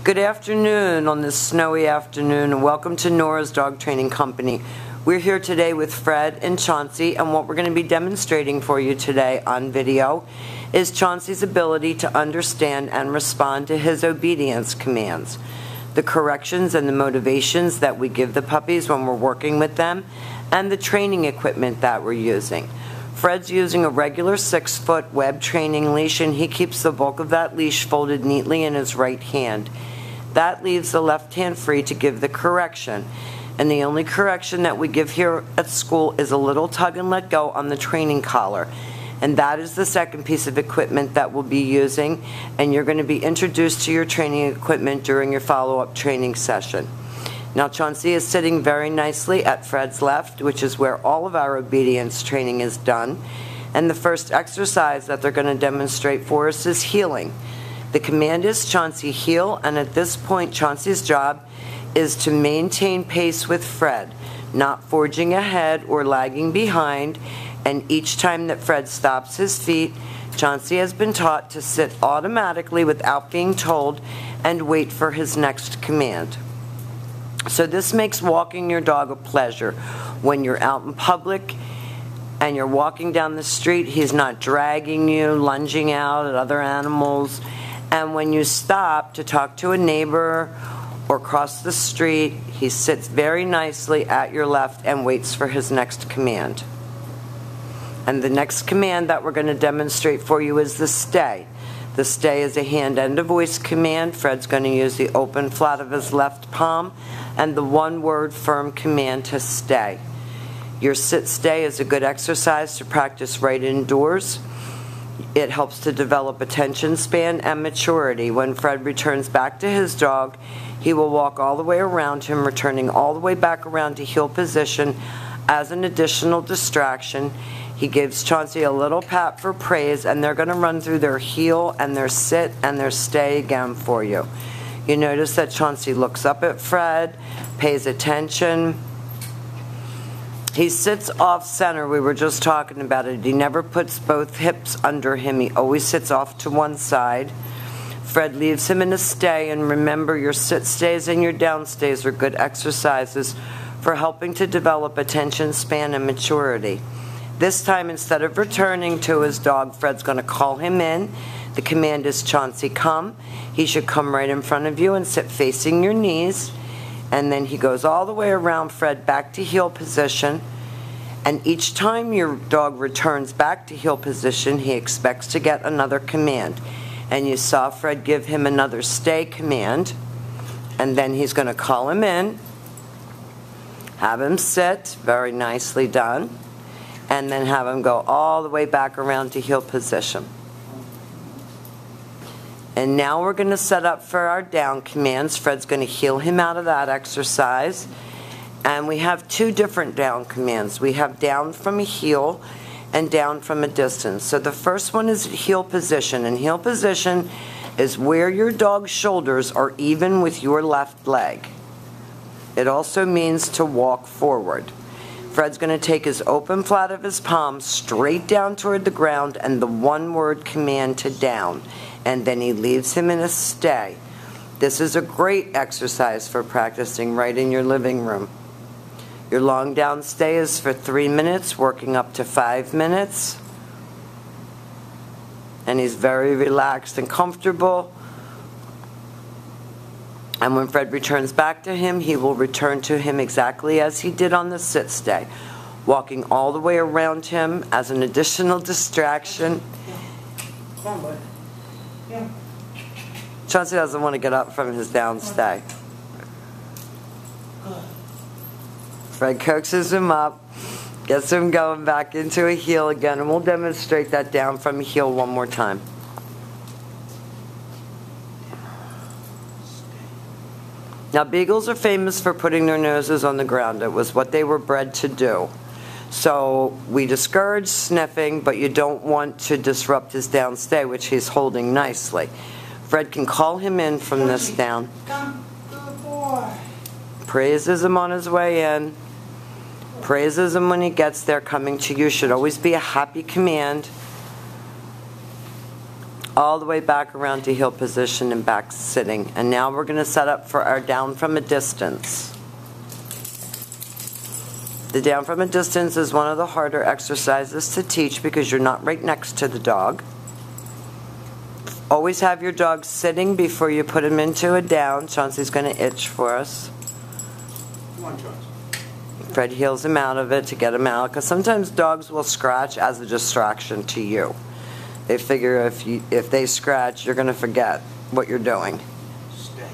Good afternoon on this snowy afternoon, and welcome to Nora's Dog Training Company. We're here today with Fred and Chauncey, and what we're going to be demonstrating for you today on video is Chauncey's ability to understand and respond to his obedience commands, the corrections and the motivations that we give the puppies when we're working with them, and the training equipment that we're using. Fred's using a regular 6-foot web training leash, and he keeps the bulk of that leash folded neatly in his right hand. That leaves the left hand free to give the correction. And the only correction that we give here at school is a little tug and let go on the training collar. And that is the second piece of equipment that we'll be using, and you're going to be introduced to your training equipment during your follow-up training session. Now Chauncey is sitting very nicely at Fred's left, which is where all of our obedience training is done. And the first exercise that they're going to demonstrate for us is heeling. The command is Chauncey heel, and at this point Chauncey's job is to maintain pace with Fred, not forging ahead or lagging behind, and each time that Fred stops his feet, Chauncey has been taught to sit automatically without being told and wait for his next command. So this makes walking your dog a pleasure. When you're out in public and you're walking down the street, he's not dragging you, lunging out at other animals. And when you stop to talk to a neighbor or cross the street, he sits very nicely at your left and waits for his next command. And the next command that we're going to demonstrate for you is the stay. The stay is a hand and a voice command. Fred's going to use the open flat of his left palm and the one-word firm command to stay. Your sit-stay is a good exercise to practice right indoors. It helps to develop attention span and maturity. When Fred returns back to his dog, he will walk all the way around him, returning all the way back around to heel position as an additional distraction. He gives Chauncey a little pat for praise, and they're going to run through their heel and their sit and their stay again for you. You notice that Chauncey looks up at Fred, pays attention. He sits off center. We were just talking about it. He never puts both hips under him. He always sits off to one side. Fred leaves him in a stay, and remember, your sit stays and your down stays are good exercises for helping to develop attention span and maturity. This time, instead of returning to his dog, Fred's going to call him in. The command is Chauncey, come. He should come right in front of you and sit facing your knees. And then he goes all the way around Fred back to heel position. And each time your dog returns back to heel position, he expects to get another command. And you saw Fred give him another stay command. And then he's going to call him in, have him sit, very nicely done, and then have him go all the way back around to heel position. And now we're going to set up for our down commands. Fred's going to heel him out of that exercise. And we have two different down commands. We have down from a heel and down from a distance. So the first one is heel position. And heel position is where your dog's shoulders are even with your left leg. It also means to walk forward. Fred's going to take his open flat of his palm straight down toward the ground and the one-word command to down. And then he leaves him in a stay. This is a great exercise for practicing right in your living room. Your long down stay is for 3 minutes, working up to 5 minutes. And he's very relaxed and comfortable. And when Fred returns back to him, he will return to him exactly as he did on the sit stay, walking all the way around him as an additional distraction. Come on, bud. Yeah. Chauncey doesn't want to get up from his down stay. Fred coaxes him up, gets him going back into a heel again, and we'll demonstrate that down from a heel one more time. Now, beagles are famous for putting their noses on the ground. It was what they were bred to do. So we discourage sniffing, but you don't want to disrupt his down stay, which he's holding nicely. Fred can call him in from this down. Come, good boy. Praises him on his way in. Praises him when he gets there. Coming to you should always be a happy command. all the way back around to heel position and back sitting. And now we're going to set up for our down from a distance. The down from a distance is one of the harder exercises to teach because you're not right next to the dog. Always have your dog sitting before you put him into a down. Chauncey's going to itch for us. Come on, Chauncey. Fred heels him out of it to get him out, because sometimes dogs will scratch as a distraction to you. They figure if they scratch, you're going to forget what you're doing. Stay.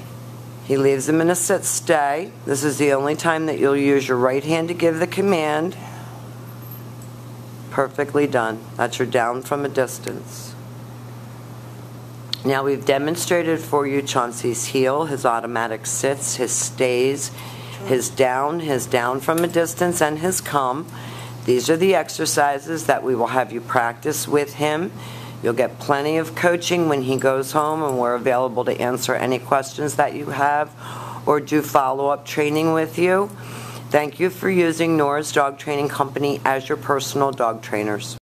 He leaves him in a sit stay. This is the only time that you'll use your right hand to give the command. Perfectly done. That's your down from a distance. Now we've demonstrated for you Chauncey's heel, his automatic sits, his stays, his down from a distance, and his come. These are the exercises that we will have you practice with him. You'll get plenty of coaching when he goes home, and we're available to answer any questions that you have or do follow-up training with you. Thank you for using Nora's Dog Training Company as your personal dog trainers.